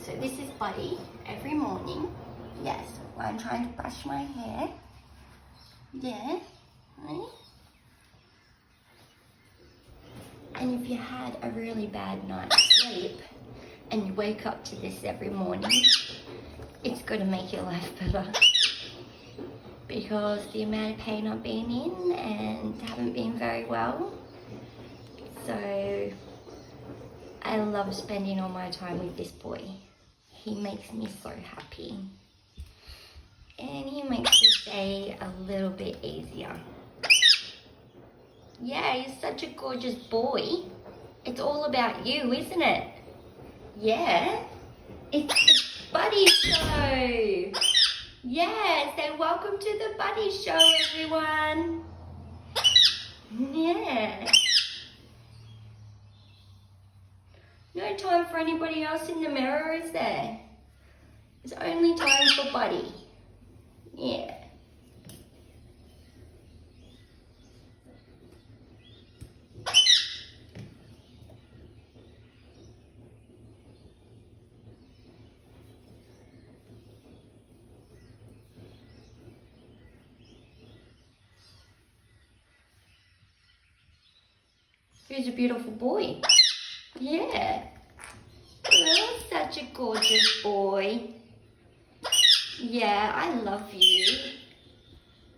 So this is Buddy every morning. Yes, while I'm trying to brush my hair. Yeah, right? And if you had a really bad night's sleep and you wake up to this every morning, it's going to make your life better. Because the amount of pain I've been in and haven't been very well. So I love spending all my time with this boy. He makes me so happy. And he makes the day a little bit easier. Yeah, he's such a gorgeous boy. It's all about you, isn't it? Yeah. It's the Buddy Show. Yeah, so welcome to the Buddy Show, everyone. Yeah. No time for anybody else in the mirror, is there? It's only time for Buddy. Yeah. He's a beautiful boy. Yeah. Oh, such a gorgeous boy. Yeah, I love you.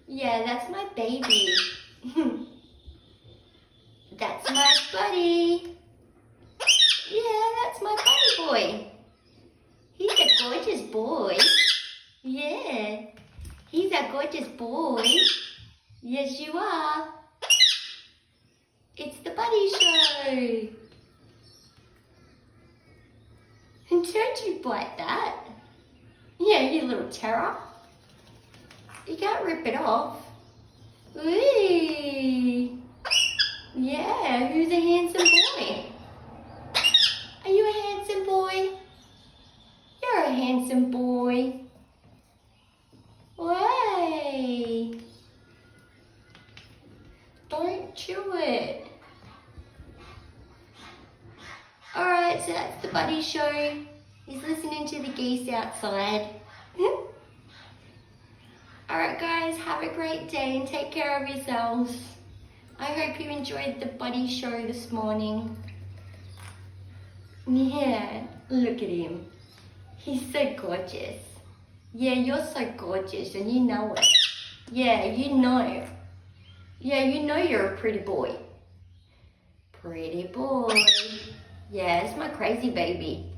Yeah, that's my baby. That's my Buddy. Yeah, that's my Buddy boy. He's a gorgeous boy. Yeah. He's a gorgeous boy. Yes, you are. It's the Buddy Show. And don't you bite that? Yeah, you little terror. You can't rip it off. Whee! Yeah, who's a handsome boy? Are you a handsome boy? You're a handsome boy. Way! Don't chew it. Alright, so that's the Buddy Show. He's listening to the geese outside. Alright guys, have a great day and take care of yourselves. I hope you enjoyed the Buddy Show this morning. Yeah, look at him. He's so gorgeous. Yeah, you're so gorgeous and you know it. Yeah, you know. Yeah, you know you're a pretty boy. Pretty boy. Yeah, it's my crazy baby.